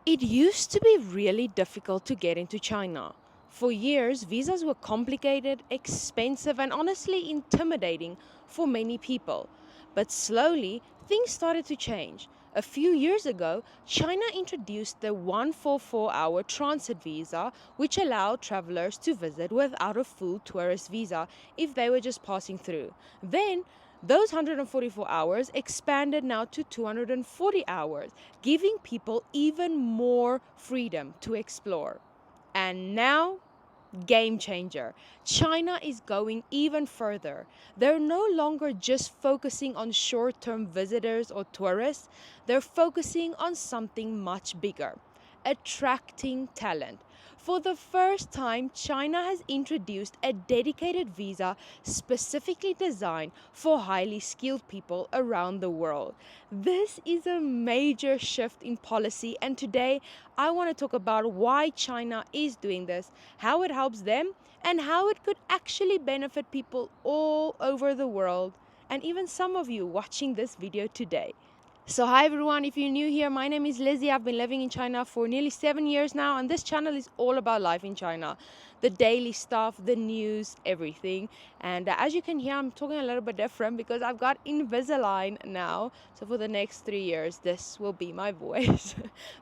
It used to be really difficult to get into China. For years, visas were complicated, expensive, and honestly intimidating for many people. But slowly, things started to change. A few years ago, China introduced the 144-hour transit visa, which allowed travelers to visit without a full tourist visa if they were just passing through. Then, those 144 hours expanded now to 240 hours, giving people even more freedom to explore. And now, game changer. China is going even further. They're no longer just focusing on short term visitors or tourists, they're focusing on something much bigger: attracting talent. For the first time, China has introduced a dedicated visa specifically designed for highly skilled people around the world. This is a major shift in policy, and today I want to talk about why China is doing this, how it helps them, and how it could actually benefit people all over the world, and even some of you watching this video today. So hi everyone, if you're new here, my name is Lizzie. I've been living in China for nearly 7 years now, and this channel is all about life in China. The daily stuff, the news, everything. And as you can hear, I'm talking a little bit different because I've got Invisalign now. So for the next 3 years, this will be my voice.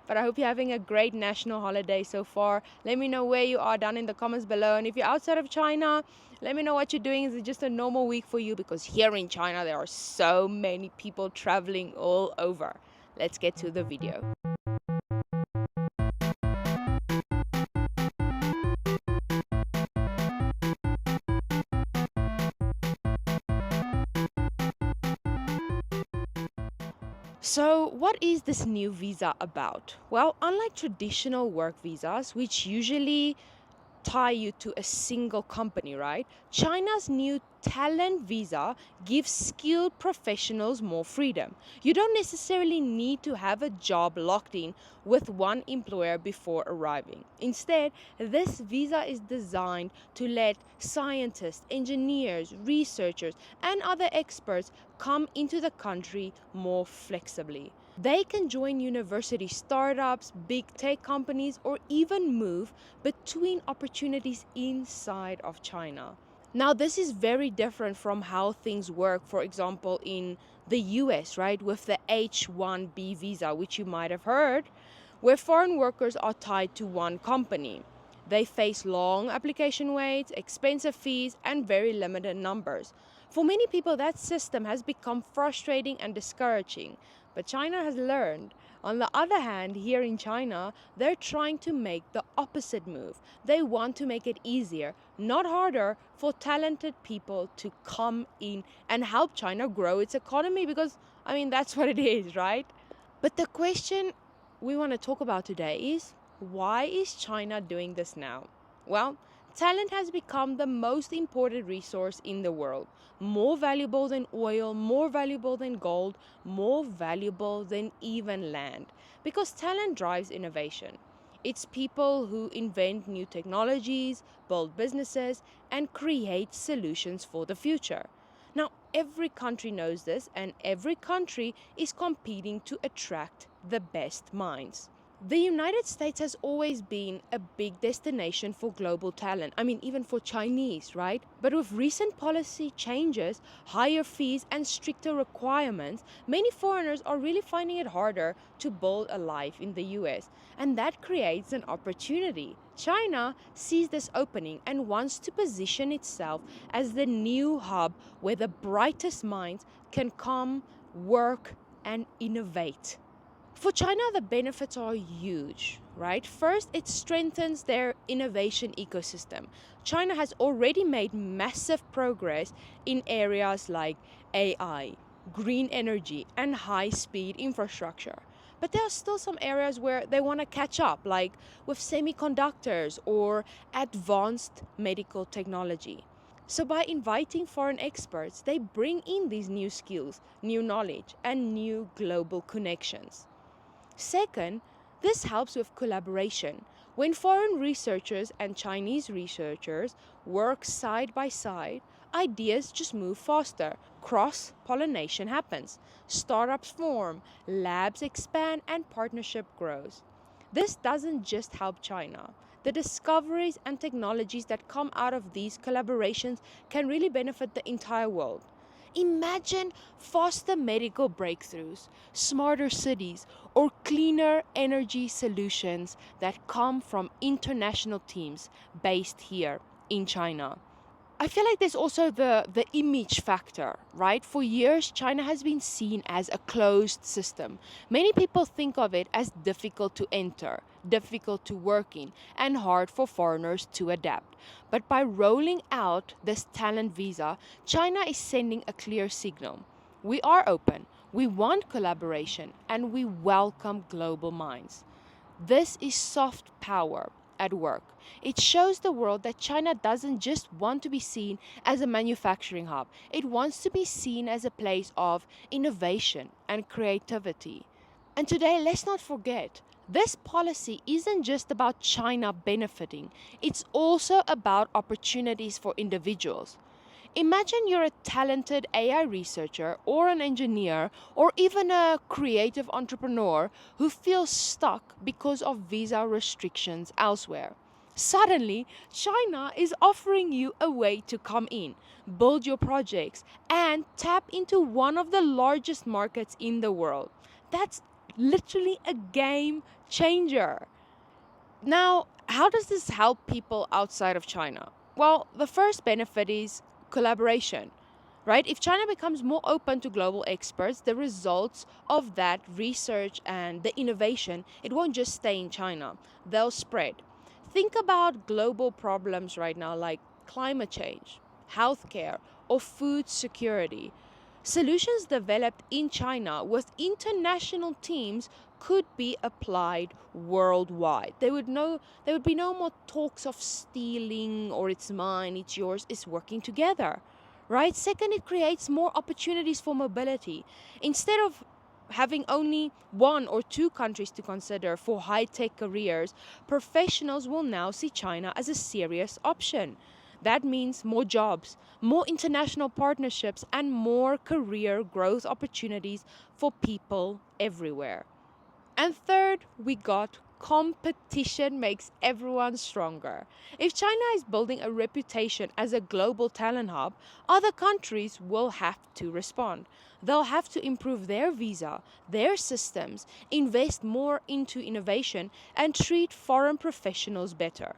But I hope you're having a great national holiday so far. Let me know where you are down in the comments below. And if you're outside of China, let me know what you're doing. Is it just a normal week for you? Because here in China, there are so many people traveling all over. Let's get to the video. So, what is this new visa about? Well, unlike traditional work visas, which usually tie you to a single company, right? China's new talent visa gives skilled professionals more freedom. You don't necessarily need to have a job locked in with one employer before arriving. Instead, this visa is designed to let scientists, engineers, researchers, and other experts come into the country more flexibly. They can join university startups, big tech companies, or even move between opportunities inside of China. Now, this is very different from how things work, for example, in the US, right, with the H-1B visa, which you might have heard, where foreign workers are tied to one company. They face long application waits, expensive fees, and very limited numbers. For many people, that system has become frustrating and discouraging. But China has learned. On the other hand, here in China, they're trying to make the opposite move. They want to make it easier, not harder, for talented people to come in and help China grow its economy because, that's what it is, right? But the question we want to talk about today is, why is China doing this now? Well, talent has become the most important resource in the world. More valuable than oil, more valuable than gold, more valuable than even land. Because talent drives innovation. It's people who invent new technologies, build businesses, and create solutions for the future. Now, every country knows this, and every country is competing to attract the best minds. The United States has always been a big destination for global talent. Even for Chinese, right? But with recent policy changes, higher fees, and stricter requirements, many foreigners are really finding it harder to build a life in the US. And that creates an opportunity. China sees this opening and wants to position itself as the new hub where the brightest minds can come, work, and innovate. For China, the benefits are huge, right? First, it strengthens their innovation ecosystem. China has already made massive progress in areas like AI, green energy, and high speed infrastructure. But there are still some areas where they want to catch up, like with semiconductors or advanced medical technology. So, by inviting foreign experts, they bring in these new skills, new knowledge, and new global connections. Second, this helps with collaboration. When foreign researchers and Chinese researchers work side by side, ideas just move faster. Cross pollination happens. Startups form, labs expand, and partnership grows. This doesn't just help China. The discoveries and technologies that come out of these collaborations can really benefit the entire world. Imagine faster medical breakthroughs, smarter cities, or cleaner energy solutions that come from international teams based here in China. I feel like there's also the image factor, right? For years, China has been seen as a closed system. Many people think of it as difficult to enter, difficult to work in, and hard for foreigners to adapt. But by rolling out this talent visa, China is sending a clear signal. We are open, we want collaboration, and we welcome global minds. This is soft power at work. It shows the world that China doesn't just want to be seen as a manufacturing hub, it wants to be seen as a place of innovation and creativity. And today, let's not forget, this policy isn't just about China benefiting, it's also about opportunities for individuals. Imagine you're a talented AI researcher or an engineer or even a creative entrepreneur who feels stuck because of visa restrictions elsewhere. Suddenly, China is offering you a way to come in, build your projects, and tap into one of the largest markets in the world. That's literally a game changer. Now, how does this help people outside of China? Well, the first benefit is collaboration, right? If China becomes more open to global experts, the results of that research and the innovation, it won't just stay in China, they'll spread. Think about global problems right now like climate change, healthcare, or food security. Solutions developed in China with international teams could be applied worldwide. There would be no more talks of stealing or it's mine, it's yours, it's working together. Right? Second, it creates more opportunities for mobility. Instead of having only one or two countries to consider for high-tech careers, professionals will now see China as a serious option. That means more jobs, more international partnerships, and more career growth opportunities for people everywhere. And third, we got competition makes everyone stronger. If China is building a reputation as a global talent hub, other countries will have to respond. They'll have to improve their visa, their systems, invest more into innovation, and treat foreign professionals better.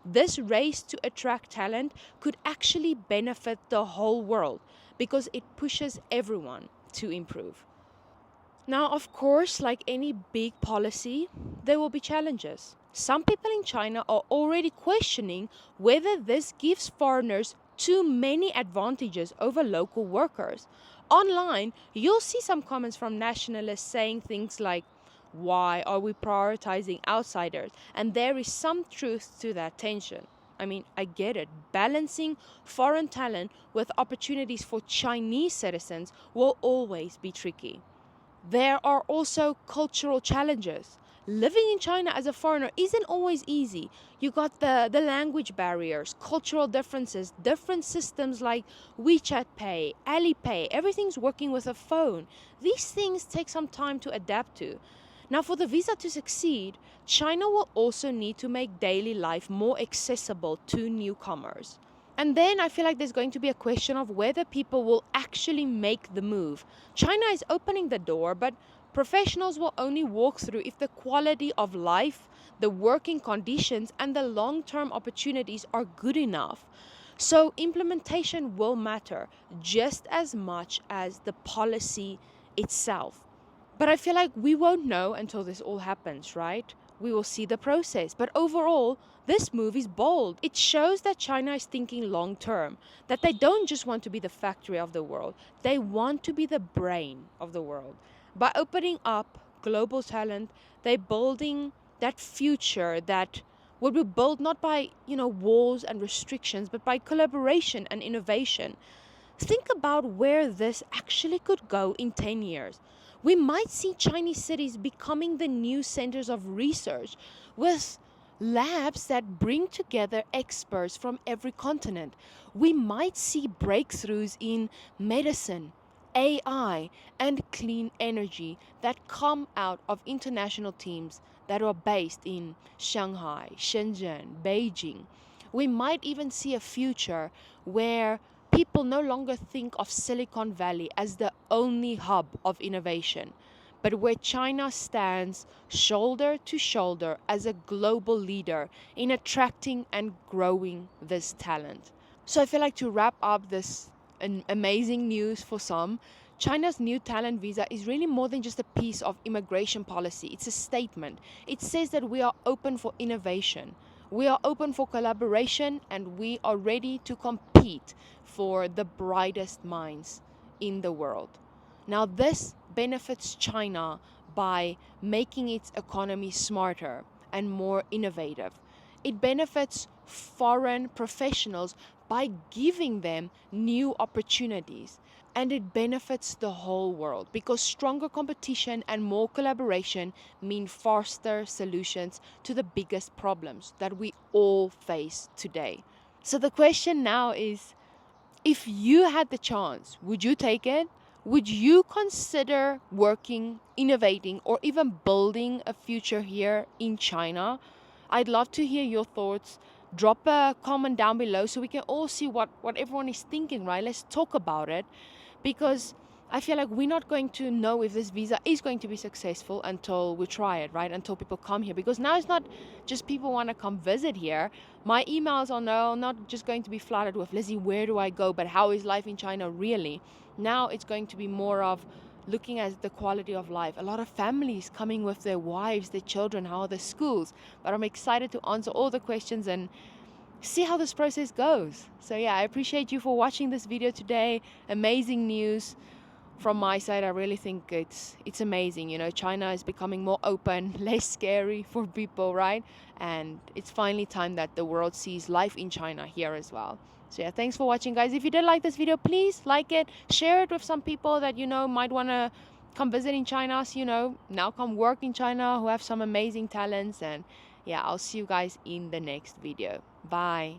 This race to attract talent could actually benefit the whole world because it pushes everyone to improve. Now, of course, like any big policy, there will be challenges. Some people in China are already questioning whether this gives foreigners too many advantages over local workers. Online, you'll see some comments from nationalists saying things like, why are we prioritizing outsiders? And there is some truth to that tension. I mean, I get it. Balancing foreign talent with opportunities for Chinese citizens will always be tricky. There are also cultural challenges. Living in China as a foreigner isn't always easy. You got the language barriers, cultural differences, different systems like WeChat Pay, Alipay, everything's working with a phone. These things take some time to adapt to. Now, for the visa to succeed, China will also need to make daily life more accessible to newcomers. And then I feel like there's going to be a question of whether people will actually make the move. China is opening the door, but professionals will only walk through if the quality of life, the working conditions, and the long-term opportunities are good enough. So implementation will matter just as much as the policy itself. But I feel like we won't know until this all happens, right? We will see the process. But overall, this move is bold. It shows that China is thinking long term, that they don't just want to be the factory of the world, they want to be the brain of the world. By opening up global talent, they're building that future that will be built not by, walls and restrictions, but by collaboration and innovation. Think about where this actually could go in 10 years. We might see Chinese cities becoming the new centers of research with labs that bring together experts from every continent. We might see breakthroughs in medicine, AI, and clean energy that come out of international teams that are based in Shanghai, Shenzhen, Beijing. We might even see a future where people no longer think of Silicon Valley as the only hub of innovation, but where China stands shoulder to shoulder as a global leader in attracting and growing this talent. So I feel like, to wrap up this amazing news for some, China's new talent visa is really more than just a piece of immigration policy. It's a statement. It says that we are open for innovation, we are open for collaboration, and we are ready to compete for the brightest minds in the world. Now, this benefits China by making its economy smarter and more innovative. It benefits foreign professionals by giving them new opportunities. And it benefits the whole world because stronger competition and more collaboration mean faster solutions to the biggest problems that we all face today. So the question now is, if you had the chance, would you take it? Would you consider working, innovating, or even building a future here in China? I'd love to hear your thoughts. Drop a comment down below so we can all see what everyone is thinking, right? Let's talk about it, because I feel like we're not going to know if this visa is going to be successful until we try it, right? Until people come here. Because now it's not just people want to come visit here. My emails are now not just going to be flooded with, Lizzie, where do I go? But how is life in China really? Now it's going to be more of looking at the quality of life. A lot of families coming with their wives, their children, how are the schools? But I'm excited to answer all the questions and see how this process goes. So yeah, I appreciate you for watching this video today. Amazing news from my side. I really think it's amazing. You know, China is becoming more open, less scary for people, right? And it's finally time that the world sees life in China here as well. So yeah, thanks for watching, guys. If you did like this video, please like it, share it with some people that you know might want to come visit in China, so, you know, now come work in China, who have some amazing talents. And yeah, I'll see you guys in the next video. Bye.